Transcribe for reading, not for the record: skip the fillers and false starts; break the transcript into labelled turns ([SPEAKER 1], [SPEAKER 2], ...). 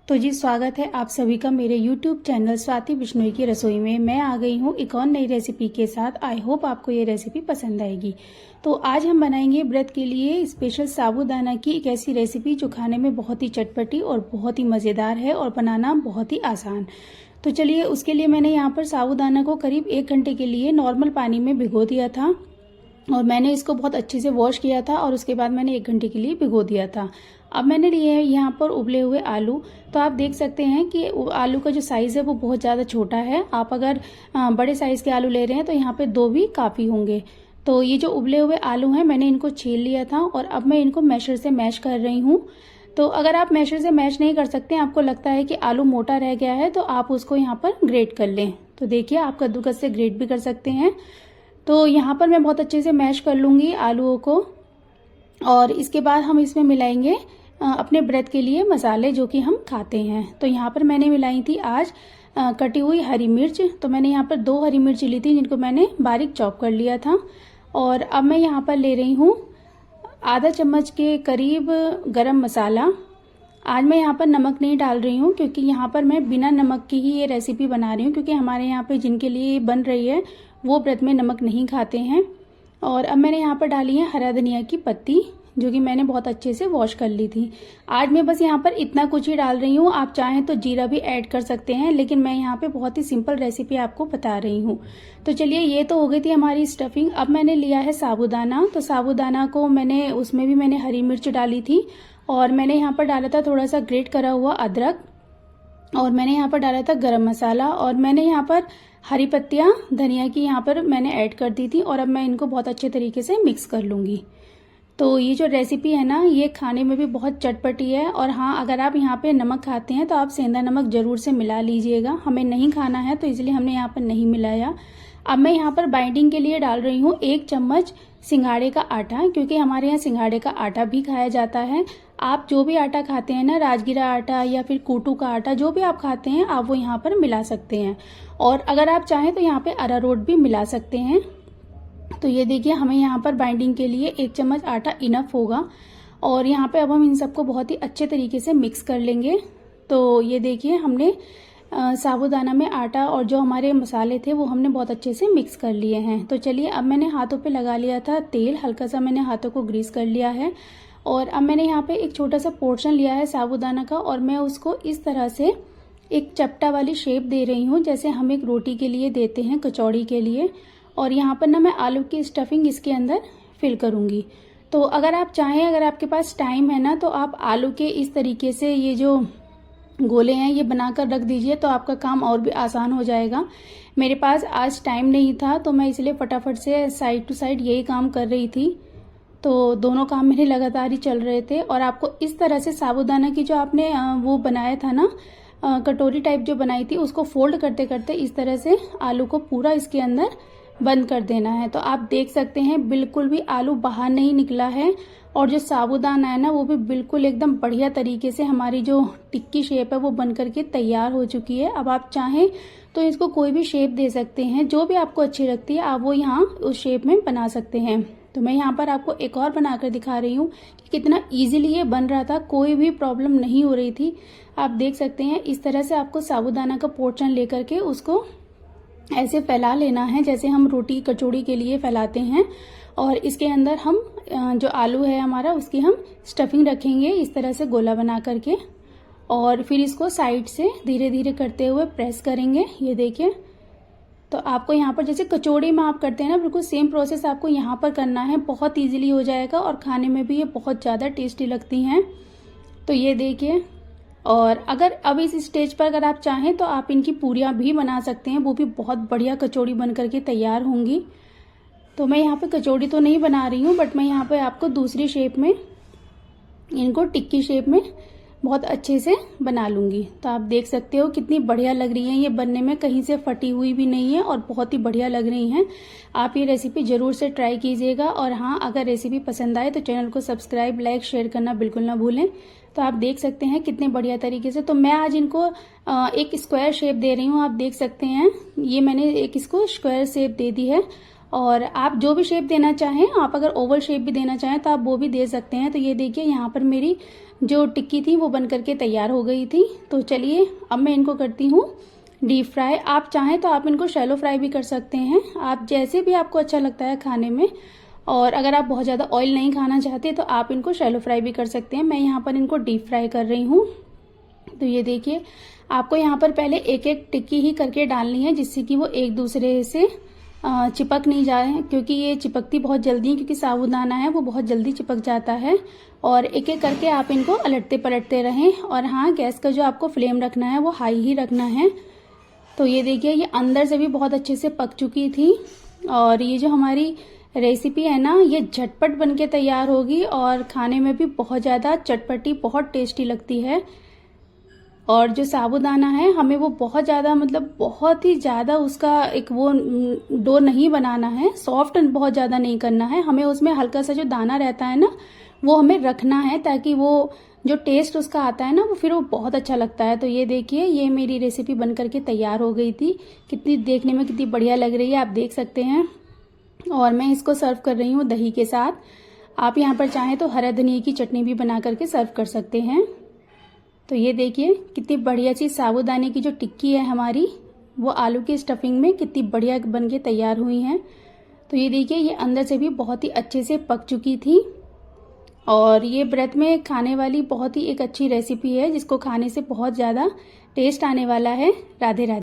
[SPEAKER 1] तो जी स्वागत है आप सभी का मेरे YouTube चैनल स्वाति बिश्नोई की रसोई में। मैं आ गई हूँ एक और नई रेसिपी के साथ। आई होप आपको ये रेसिपी पसंद आएगी। तो आज हम बनाएंगे व्रत के लिए स्पेशल साबूदाना की एक ऐसी रेसिपी जो खाने में बहुत ही चटपटी और बहुत ही मज़ेदार है और बनाना बहुत ही आसान। तो चलिए, उसके लिए मैंने यहाँ पर साबूदाना को करीब 1 घंटे के लिए नॉर्मल पानी में भिगो दिया था और मैंने इसको बहुत अच्छे से वॉश किया था और उसके बाद मैंने 1 घंटे के लिए भिगो दिया था। अब मैंने लिए हैं यहाँ पर उबले हुए आलू। तो आप देख सकते हैं कि आलू का जो साइज़ है वो बहुत ज़्यादा छोटा है। आप अगर बड़े साइज़ के आलू ले रहे हैं तो यहाँ पे 2 भी काफ़ी होंगे। तो ये जो उबले हुए आलू हैं मैंने इनको छील लिया था और अब मैं इनको मैशर से मैश कर रही हूँ। तो अगर आप मैशर से मैश नहीं कर सकते, आपको लगता है कि आलू मोटा रह गया है, तो आप उसको यहाँ पर ग्रेट कर लें। तो देखिए, आप कद्दूकस से ग्रेट भी कर सकते हैं। तो यहाँ पर मैं बहुत अच्छे से मैश कर लूँगी आलूओं को और इसके बाद हम इसमें मिलाएंगे अपने व्रत के लिए मसाले जो कि हम खाते हैं। तो यहाँ पर मैंने मिलाई थी आज कटी हुई हरी मिर्च। तो मैंने यहाँ पर 2 हरी मिर्च ली थी जिनको मैंने बारीक चॉप कर लिया था। और अब मैं यहाँ पर ले रही हूँ आधा चम्मच के करीब गरम मसाला। आज मैं यहाँ पर नमक नहीं डाल रही हूँ क्योंकि यहाँ पर मैं बिना नमक की ही ये रेसिपी बना रही हूँ, क्योंकि हमारे यहाँ पे जिनके लिए बन रही है वो व्रत में नमक नहीं खाते हैं। और अब मैंने यहाँ पर डाली है हरा धनिया की पत्ती जो कि मैंने बहुत अच्छे से वॉश कर ली थी। आज मैं बस यहाँ पर इतना कुछ ही डाल रही हूँ। आप चाहें तो जीरा भी ऐड कर सकते हैं, लेकिन मैं यहाँ पे बहुत ही सिंपल रेसिपी आपको बता रही हूँ। तो चलिए, ये तो हो गई थी हमारी स्टफिंग। अब मैंने लिया है साबूदाना। तो साबूदाना को उसमें भी मैंने हरी मिर्च डाली थी और मैंने यहाँ पर डाला था थोड़ा सा ग्रेट करा हुआ अदरक और मैंने यहाँ पर डाला था गरम मसाला और मैंने यहाँ पर हरी पत्तियाँ धनिया की यहाँ पर मैंने ऐड कर दी थी। और अब मैं इनको बहुत अच्छे तरीके से मिक्स कर लूँगी। तो ये जो रेसिपी है ना, ये खाने में भी बहुत चटपटी है। और हाँ, अगर आप यहाँ पे नमक खाते हैं तो आप सेंधा नमक जरूर से मिला लीजिएगा। हमें नहीं खाना है तो इसलिए हमने यहाँ पर नहीं मिलाया। अब मैं यहाँ पर बाइंडिंग के लिए डाल रही हूँ 1 चम्मच सिंघाड़े का आटा, क्योंकि हमारे यहाँ सिंघाड़े का आटा भी खाया जाता है। आप जो भी आटा खाते हैं ना, राजगीरा आटा या फिर कूटू का आटा, जो भी आप खाते हैं आप वो यहाँ पर मिला सकते हैं। और अगर आप चाहें तो यहाँ पे अरारोट भी मिला सकते हैं। तो ये देखिए, हमें यहाँ पर बाइंडिंग के लिए 1 चम्मच आटा इनफ होगा। और यहाँ पे अब हम इन सबको बहुत ही अच्छे तरीके से मिक्स कर लेंगे। तो ये देखिए, हमने साबूदाना में आटा और जो हमारे मसाले थे वो हमने बहुत अच्छे से मिक्स कर लिए हैं। तो चलिए, अब मैंने हाथों पे लगा लिया था तेल, हल्का सा मैंने हाथों को ग्रीस कर लिया है। और अब मैंने यहाँ पे एक छोटा सा पोर्शन लिया है साबूदाना का और मैं उसको इस तरह से एक चपटा वाली शेप दे रही हूँ, जैसे हम एक रोटी के लिए देते हैं, कचौड़ी के लिए। और यहाँ पर ना मैं आलू की स्टफिंग इसके अंदर फिल करूँगी। तो अगर आप चाहें, अगर आपके पास टाइम है ना, तो आप आलू के इस तरीके से ये जो गोले हैं ये बनाकर रख दीजिए, तो आपका काम और भी आसान हो जाएगा। मेरे पास आज टाइम नहीं था तो मैं इसलिए फटाफट से साइड टू साइड यही काम कर रही थी। तो दोनों काम मेरे लगातार ही चल रहे थे। और आपको इस तरह से साबूदाना की जो आपने वो बनाया था ना, कटोरी टाइप जो बनाई थी, उसको फोल्ड करते करते इस तरह से आलू को पूरा इसके अंदर बंद कर देना है। तो आप देख सकते हैं बिल्कुल भी आलू बाहर नहीं निकला है और जो साबूदाना है ना वो भी बिल्कुल एकदम बढ़िया तरीके से हमारी जो टिक्की शेप है वो बन करके तैयार हो चुकी है। अब आप चाहें तो इसको कोई भी शेप दे सकते हैं, जो भी आपको अच्छी लगती है आप वो यहाँ उस शेप में बना सकते हैं। तो मैं यहाँ पर आपको एक और बनाकर दिखा रही हूँ कि कितना इजीली ये बन रहा था, कोई भी प्रॉब्लम नहीं हो रही थी। आप देख सकते हैं इस तरह से आपको साबूदाना का पोर्शन लेकर के उसको ऐसे फैला लेना है जैसे हम रोटी कचौड़ी के लिए फैलाते हैं। और इसके अंदर हम जो आलू है हमारा उसकी हम स्टफिंग रखेंगे इस तरह से गोला बना करके, और फिर इसको साइड से धीरे धीरे करते हुए प्रेस करेंगे। ये देखिए, तो आपको यहाँ पर जैसे कचौड़ी में आप करते हैं ना, बिल्कुल सेम प्रोसेस आपको यहाँ पर करना है। बहुत इजीली हो जाएगा और खाने में भी ये बहुत ज़्यादा टेस्टी लगती हैं। तो ये देखिए, और अगर अब इस स्टेज पर अगर आप चाहें तो आप इनकी पूरियाँ भी बना सकते हैं, वो भी बहुत बढ़िया कचौड़ी बन करके तैयार होंगी। तो मैं यहाँ पे कचौड़ी तो नहीं बना रही हूँ, बट मैं यहाँ पे आपको दूसरी शेप में इनको टिक्की शेप में बहुत अच्छे से बना लूँगी। तो आप देख सकते हो कितनी बढ़िया लग रही हैं ये बनने में, कहीं से फटी हुई भी नहीं है और बहुत ही बढ़िया लग रही हैं। आप ये रेसिपी ज़रूर से ट्राई कीजिएगा। और हाँ, अगर रेसिपी पसंद आए तो चैनल को सब्सक्राइब, लाइक, शेयर करना बिल्कुल ना भूलें। तो आप देख सकते हैं कितने बढ़िया तरीके से। तो मैं आज इनको एक स्क्वायर शेप दे रही हूँ। आप देख सकते हैं ये मैंने एक इसको स्क्वायर शेप दे दी है और आप जो भी शेप देना चाहें, आप अगर ओवल शेप भी देना चाहें तो आप वो भी दे सकते हैं। तो ये देखिए यहाँ पर मेरी जो टिक्की थी वो बन करके तैयार हो गई थी। तो चलिए अब मैं इनको करती हूँ डीप फ्राई। आप चाहें तो आप इनको शैलो फ्राई भी कर सकते हैं, आप जैसे भी आपको अच्छा लगता है खाने में। और अगर आप बहुत ज़्यादा ऑयल नहीं खाना चाहते तो आप इनको शैलो फ्राई भी कर सकते हैं। मैं यहाँ पर इनको डीप फ्राई कर रही हूँ। तो ये देखिए आपको यहाँ पर पहले एक एक टिक्की ही करके डालनी है, जिससे कि वो एक दूसरे से चिपक नहीं जाए, क्योंकि ये चिपकती बहुत जल्दी है, क्योंकि साबूदाना है वो बहुत जल्दी चिपक जाता है। और एक एक करके आप इनको अलटते पलटते रहें। और हाँ, गैस का जो आपको फ्लेम रखना है वो हाई ही रखना है। तो ये देखिए ये अंदर से भी बहुत अच्छे से पक चुकी थी। और ये जो हमारी रेसिपी है ना, ये झटपट बन के तैयार होगी और खाने में भी बहुत ज़्यादा चटपटी, बहुत टेस्टी लगती है। और जो साबूदाना है हमें वो बहुत ज़्यादा, मतलब बहुत ही ज़्यादा उसका एक वो डो नहीं बनाना है, सॉफ्ट बहुत ज़्यादा नहीं करना है हमें। उसमें हल्का सा जो दाना रहता है ना वो हमें रखना है, ताकि वो जो टेस्ट उसका आता है ना वो फिर वो बहुत अच्छा लगता है। तो ये देखिए ये मेरी रेसिपी बन करके तैयार हो गई थी। कितनी देखने में कितनी बढ़िया लग रही है, आप देख सकते हैं। और मैं इसको सर्व कर रही हूँ दही के साथ। आप यहाँ पर चाहें तो हरा धनिया की चटनी भी बना करके सर्व कर सकते हैं। तो ये देखिए कितनी बढ़िया सी साबूदाने की जो टिक्की है हमारी, वो आलू की स्टफिंग में कितनी बढ़िया बन के तैयार हुई हैं। तो ये देखिए ये अंदर से भी बहुत ही अच्छे से पक चुकी थी। और ये व्रत में खाने वाली बहुत ही एक अच्छी रेसिपी है, जिसको खाने से बहुत ज़्यादा टेस्ट आने वाला है। राधे राधे।